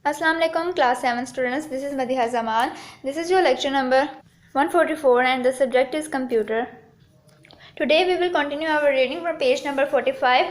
Assalamu alaikum class 7 students, this is Madiha Zaman. This is your lecture number 144 and the subject is computer. Today we will continue our reading from page number 45.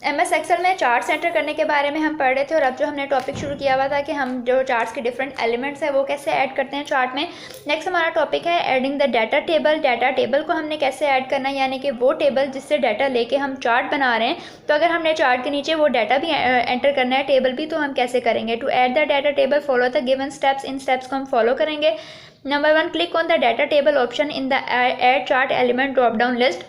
MS Excel में charts enter करने के बारे में हम पढ़ रहे थे और अब जो हमने टॉपिक शुरू किया हुआ था कि हम जो चार्ट्स के डिफरेंट एलिमेंट्स हैं वो कैसे ऐड करते हैं चार्ट में। नेक्स्ट हमारा टॉपिक है adding the data table. Data table को हमने कैसे ऐड करना है, यानी कि वो टेबल जिससे डाटा लेके हम चार्ट बना रहे हैं, तो अगर हमने चार्ट के नीचे वो डाटा भी एंटर करना है, टेबल भी, तो हम कैसे करेंगे। To add the data table follow the given steps. इन स्टेप्स को हम फॉलो करेंगे। Number 1, click on the data table option in the add chart element drop down list.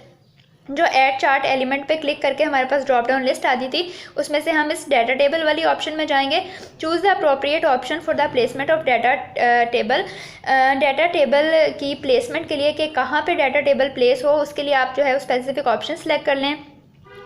जो ऐड चार्ट एलिमेंट पे क्लिक करके हमारे पास ड्रॉप डाउन लिस्ट आती थी, उसमें से हम इस डाटा टेबल वाली ऑप्शन में जाएंगे। Choose the appropriate option for the placement of data table. Data table की प्लेसमेंट के लिए कि कहाँ पे डाटा टेबल प्लेस हो, उसके लिए आप जो है स्पेसिफिक ऑप्शन सेलेक्ट कर लें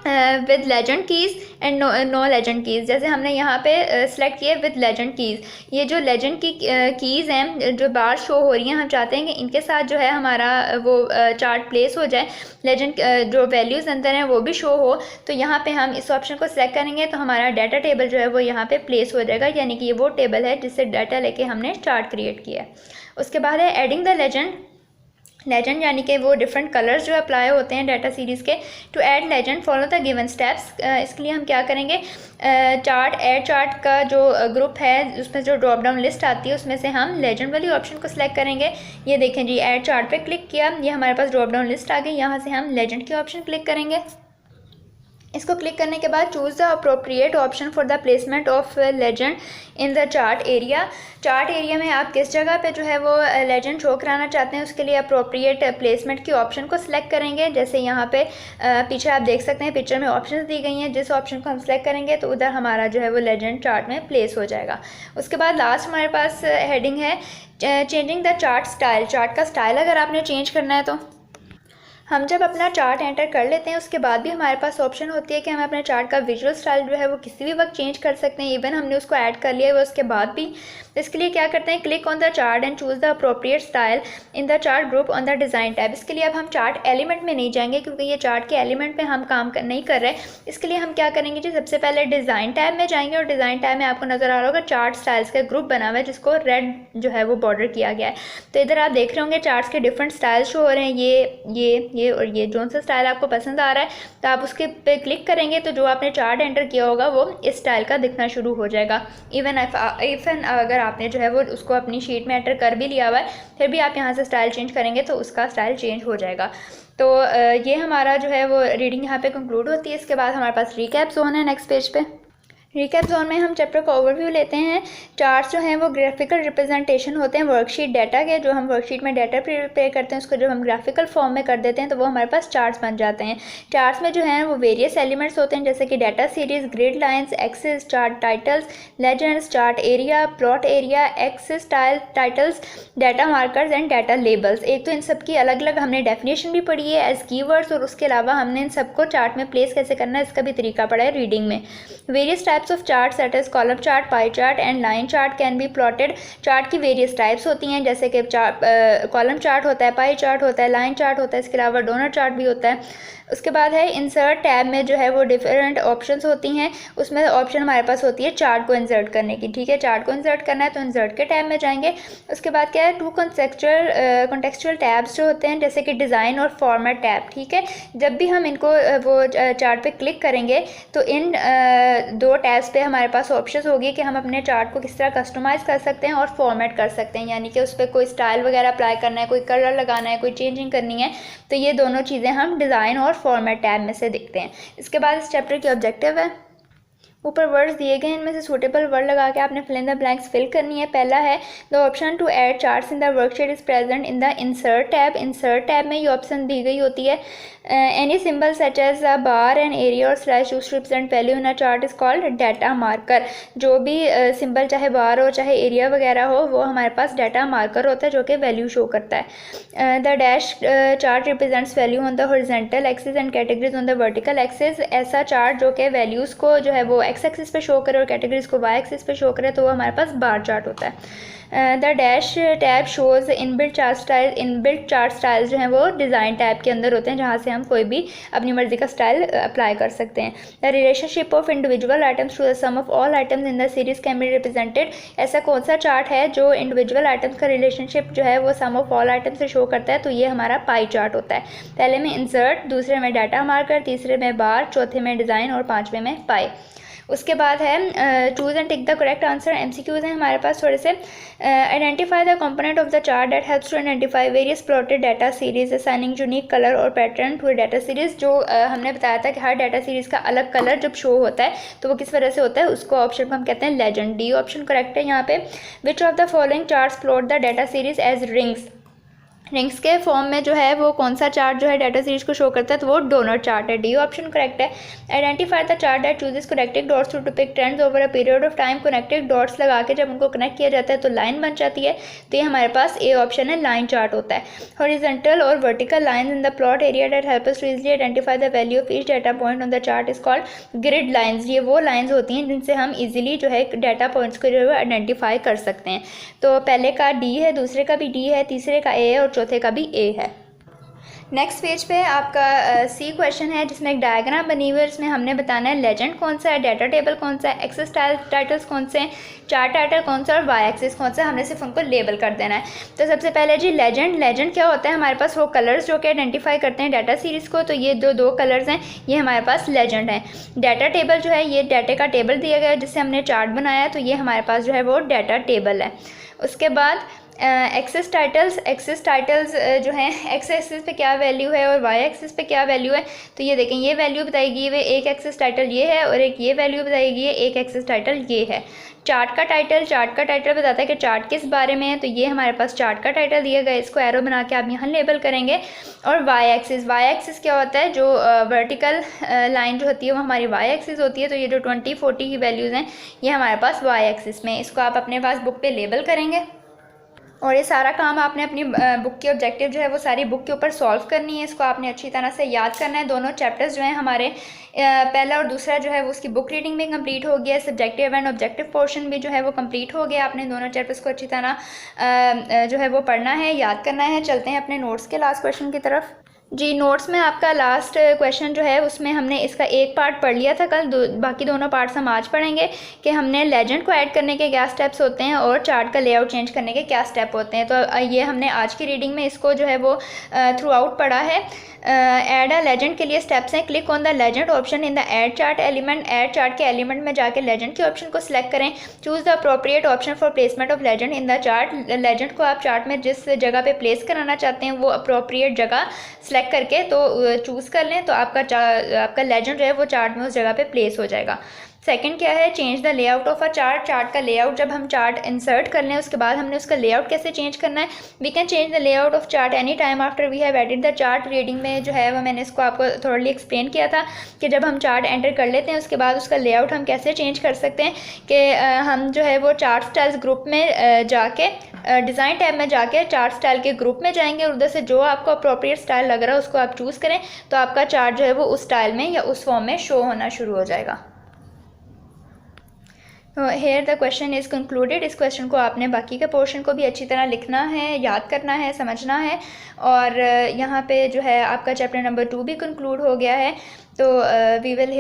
with legend keys and no legend keys. जैसे हमने यहाँ पे सेलेक्ट किए विद लेजेंड कीज़। ये जो लेजेंड की कीज़ हैं जो बार शो हो रही हैं, हम चाहते हैं कि इनके साथ जो है हमारा वो चार्ट प्लेस हो जाए, लेजेंड जो वैल्यूज़ अंदर हैं वो भी शो हो। तो यहाँ पे हम इस ऑप्शन को सिलेक्ट करेंगे तो हमारा डाटा टेबल जो है वो यहाँ पे प्लेस हो जाएगा, यानी कि ये वो टेबल है जिससे डाटा लेके हमने चार्ट क्रिएट किया है। उसके बाद है एडिंग द लेजेंड, यानी कि वो डिफरेंट कलर्स जो अप्लाई होते हैं डाटा सीरीज़ के। To add legend follow the given steps. इसके लिए हम क्या करेंगे, ऐड चार्ट का जो ग्रुप है उसमें जो ड्रॉप डाउन लिस्ट आती है उसमें से हम लेजेंड वाली ऑप्शन को सिलेक्ट करेंगे। ये देखें जी, ऐड चार्ट पे क्लिक किया, ये हमारे पास ड्रॉप डाउन लिस्ट आ गई। यहाँ से हम लेजेंड की ऑप्शन क्लिक करेंगे। इसको क्लिक करने के बाद choose the appropriate option for the placement of legend in the chart area. Chart area में आप किस जगह पे जो है वो लेजेंड शो कराना चाहते हैं, उसके लिए अप्रोप्रिएट प्लेसमेंट की ऑप्शन को सिलेक्ट करेंगे। जैसे यहाँ पे पीछे आप देख सकते हैं पिक्चर में ऑप्शंस दी गई हैं, जिस ऑप्शन को हम सिलेक्ट करेंगे तो उधर हमारा जो है वो लेजेंड चार्ट में प्लेस हो जाएगा। उसके बाद लास्ट हमारे पास हेडिंग है changing the chart style. Chart का स्टाइल अगर आपने चेंज करना है तो हम जब अपना चार्ट एंटर कर लेते हैं उसके बाद भी हमारे पास ऑप्शन होती है कि हम अपने चार्ट का विजुअल स्टाइल जो है वो किसी भी वक्त चेंज कर सकते हैं। इवन हमने उसको ऐड कर लिया है उसके बाद भी। तो इसके लिए क्या करते हैं, click on the chart and choose the appropriate style in the chart group on the design tab. इसके लिए अब हम चार्ट एलिमेंट में नहीं जाएंगे क्योंकि ये चार्ट के एलिमेंट पे हम काम नहीं कर रहे। इसके लिए हम क्या करेंगे जी, सबसे पहले डिज़ाइन टैब में जाएंगे और डिज़ाइन टैब में आपको नज़र आ रहा होगा चार्ट स्टाइल्स का ग्रुप बना हुआ है जिसको रेड जो है वो बॉर्डर किया गया है। तो इधर आप देख रहे होंगे चार्ट्स के डिफरेंट स्टाइल शो हो रहे हैं, ये और ये। जो सा स्टाइल आपको पसंद आ रहा है तो आप उसके पे क्लिक करेंगे तो जो आपने चार्ट एंटर किया होगा वो इस स्टाइल का दिखना शुरू हो जाएगा। इवन अगर आपने जो है वो उसको अपनी शीट में एंटर कर भी लिया हुआ है, फिर भी आप यहाँ से स्टाइल चेंज करेंगे तो उसका स्टाइल चेंज हो जाएगा। तो ये हमारा जो है वो रीडिंग यहाँ पे कंक्लूड होती है। इसके बाद हमारे पास रिकैप जोन है। नेक्स्ट पेज पे रिकैप जोन में हम चैप्टर का ओवरव्यू लेते हैं। चार्ट्स जो हैं वो ग्राफिकल रिप्रेजेंटेशन होते हैं वर्कशीट डाटा के। जो हम वर्कशीट में डाटा प्रिपेयर करते हैं उसको जब हम ग्राफिकल फॉर्म में कर देते हैं तो वो हमारे पास चार्ट्स बन जाते हैं। चार्ट्स में जो हैं वो वेरियस एलिमेंट्स होते हैं जैसे कि data series, grid lines, axis, chart titles, legends, chart area, plot area, axis titles, data markers and data labels. एक तो इन सब की अलग अलग हमने डेफिनेशन भी पढ़ी है एज कीवर्ड्स, और उसके अलावा हमने इन सबको चार्ट में प्लेस कैसे करना है इसका भी तरीका पढ़ा है रीडिंग में। Various types of chart set as column chart, pie chart and line chart can be plotted. Chart की वेरियस टाइप्स होती हैं जैसे कि कॉलम चार्ट होता है, पाई चार्ट होता है, लाइन चार्ट होता है, इसके अलावा डोनट चार्ट भी होता है। उसके बाद है इंसर्ट टैब में जो है वो डिफरेंट ऑप्शंस होती हैं। उसमें ऑप्शन हमारे पास होती है चार्ट को इंसर्ट करने की। ठीक है, चार्ट को इंसर्ट करना है तो इंसर्ट के टैब में जाएंगे। उसके बाद क्या है, टू कॉन्टेक्चुअल टैब्स जो होते हैं जैसे कि डिज़ाइन और फॉर्मेट टैब। ठीक है, जब भी हम इनको वो चार्ट पे क्लिक करेंगे तो इन दो टैब्स पे हमारे पास ऑप्शन होगी कि हम अपने चार्ट को किस तरह कस्टमाइज़ कर सकते हैं और फॉर्मेट कर सकते हैं, यानी कि उस पर कोई स्टाइल वगैरह अप्लाई करना है, कोई कलर लगाना है, कोई चेंजिंग करनी है। तो ये दोनों चीज़ें हम डिज़ाइन और फॉर्मेट टैब में से दिखते हैं। इसके बाद इस चैप्टर की ऑब्जेक्टिव है, ऊपर वर्ड्स दिए गए इनमें से सूटेबल वर्ड लगा के आपने fill in the blanks fill करनी है। पहला है the option to add charts in the worksheet is present in the insert tab. Insert tab में ये ऑप्शन दी गई होती है। Any symbol such as a bar and area और slash used to represent value in a chart is called data marker. जो भी symbol चाहे बार हो चाहे एरिया वगैरह हो वो हमारे पास डाटा मार्कर होता है जो कि वैल्यू शो करता है। The dash chart represents value on the horizontal axis and categories on the vertical axis. ऐसा चार्ट जो कि वैल्यूज़ को जो है वो एक्स एक्सिस पे शो करे और कैटेगरीज को वाई एक्सिस पे शो करे तो वो हमारे पास बार चार्ट होता है। The dash tab shows inbuilt chart style जो हैं वो डिज़ाइन टैब के अंदर होते हैं, जहाँ से हम कोई भी अपनी मर्ज़ी का स्टाइल अप्लाई कर सकते हैं। The relationship of individual items to the sum of all items in the series can be represented. ऐसा कौन सा चार्ट है जो इंडिविजुअल आइटम्स का रिलेशनशिप जो है वो सम ऑफ ऑल आइटम्स से शो करता है, तो ये हमारा पाई चार्ट होता है। पहले में इंसर्ट, दूसरे में डाटा मार्कर, तीसरे में बार, चौथे में डिज़ाइन और पाँचवें में पाई। उसके बाद है choose and tick the correct answer. MCQs हैं हमारे पास थोड़े से। Identify the component of the chart that helps to identify various plotted data series assigning unique colour और पैटर्न टू डाटा सीरीज। जो हमने बताया था कि हर डाटा सीरीज़ का अलग कलर जब शो होता है तो वो किस वजह से होता है, उसको ऑप्शन को हम कहते हैं लेजेंड। डी ऑप्शन करेक्ट है यहाँ पे। Which of the following charts plot the data series as rings. Rings के फॉर्म में जो है वो कौन सा चार्ट जो है डाटा सीरीज को शो करता है, तो वो डोनट चार्ट है। डी ऑप्शन करेक्ट है। Identify the chart that chooses connected dots to depict trends over a period of time. Connected dots लगा के जब उनको कनेक्ट किया जाता है तो लाइन बन जाती है, तो ये हमारे पास ए ऑप्शन है, लाइन चार्ट होता है। हॉरिजॉन्टल और vertical lines in the plot area that help us to easily identify the value of each data point on the chart is called grid lines. ये वो लाइंस होती हैं जिनसे हम इजीली जो है डाटा पॉइंट्स को जो है आइडेंटिफाई कर सकते हैं। तो पहले का डी है, दूसरे का भी डी है, तीसरे का ए है और चौथे का भी ए है। नेक्स्ट पेज पे आपका सी क्वेश्चन है जिसमें एक डायग्राम बनी हुई है, जिसमें हमने बताना है लेजेंड कौन सा है, डाटा टेबल कौन सा है, एक्सेस टाइटल्स कौन से हैं, चार्ट टाइटल कौन सा और वाई एक्सिस कौन सा। हमने सिर्फ उनको लेबल कर देना है। तो सबसे पहले जी लेजेंड क्या होता है, हमारे पास वो कलर्स जो कि आइडेंटिफाई करते हैं डाटा सीरीज़ को, तो ये दो कलर्स हैं, ये हमारे पास लेजेंड है। डाटा टेबल जो है ये डाटे का टेबल दिया गया है जिससे हमने चार्ट बनाया है, तो ये हमारे पास जो है वो डाटा टेबल है। उसके बाद एक्सेस टाइटल्स जो हैं एक्स एक्सिस पे क्या वैल्यू है और वाई एक्सिस पे क्या वैल्यू है, तो ये देखें ये वैल्यू बताएगी वे एक एक्सेस टाइटल ये है और एक ये वैल्यू बताएगी एक एक्सेस टाइटल ये है। चार्ट का टाइटल बताता है कि चार्ट किस बारे में है, तो ये हमारे पास चार्ट का टाइटल दिया गया है, इसको एरो बना के आप यहाँ लेबल करेंगे। और वाई एक्सिस क्या होता है, जो वर्टिकल लाइन जो होती है वो हमारी वाई एक्सिस होती है, तो ये जो 20, 40 की वैल्यूज़ हैं ये हमारे पास वाई एक्सिस में, इसको आप अपने पास बुक पे लेबल करेंगे। और ये सारा काम आपने अपनी बुक की ऑब्जेक्टिव जो है वो सारी बुक के ऊपर सॉल्व करनी है, इसको आपने अच्छी तरह से याद करना है। दोनों चैप्टर्स जो हैं हमारे पहला और दूसरा जो है वो उसकी बुक रीडिंग भी कंप्लीट हो गया, सब्जेक्टिव एंड ऑब्जेक्टिव पोर्शन भी जो है वो कंप्लीट हो गया। आपने दोनों चैप्टर्स को अच्छी तरह जो है वो पढ़ना है, याद करना है। चलते हैं अपने नोट्स के लास्ट क्वेश्चन की तरफ। जी नोट्स में आपका लास्ट क्वेश्चन जो है उसमें हमने इसका एक पार्ट पढ़ लिया था कल, बाकी दोनों पार्ट्स हम आज पढ़ेंगे कि हमने लेजेंड को ऐड करने के क्या स्टेप्स होते हैं और चार्ट का लेआउट चेंज करने के क्या स्टेप होते हैं। तो ये हमने आज की रीडिंग में इसको जो है वो थ्रू आउट पढ़ा है। ऐड अ लेजेंड के लिए स्टेप्स हैं, click on the legend option in the add chart element. Add chart के एलिमेंट में जाके लेजेंड के ऑप्शन को सिलेक्ट करें। Choose the appropriate option for placement of legend in the chart. Legend को आप चार्ट में जिस जगह पे प्लेस कराना चाहते हैं वो अप्रोप्रिएट जगह सेलेक्ट करके तो चूज़ कर लें, तो आपका लेजेंड जो है वो चार्ट में उस जगह पे प्लेस हो जाएगा। सेकंड क्या है, change the layout of a chart. Chart का लेआउट जब हम चार्ट इंसर्ट कर लें उसके बाद हमने उसका लेआउट कैसे चेंज करना है। We can change the layout of chart any time after we have added the chart. Reading में जो है वो मैंने इसको आपको थोड़ली एक्सप्लेन किया था कि जब हम चार्ट एंटर कर लेते हैं उसके बाद उसका लेआउट हम कैसे चेंज कर सकते हैं कि हम जो है वो चार्ट स्टाइल्स ग्रुप में जाके डिज़ाइन टैब में जाके चार्ट स्टाइल के ग्रुप में जाएंगे और उधर से जो आपको अप्रोप्रिएट स्टाइल लग रहा है उसको आप चूज़ करें, तो आपका चार्ट जो है वो उस स्टाइल में या उस फॉर्म में शो होना शुरू हो जाएगा। Here the question is concluded. इस क्वेश्चन को आपने बाकी के पोर्शन को भी अच्छी तरह लिखना है, याद करना है, समझना है। और यहाँ पे जो है आपका चैप्टर नंबर 2 भी कंक्लूड हो गया है। तो we will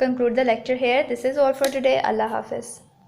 conclude the lecture here. This is all for today. अल्लाह हाफिज़।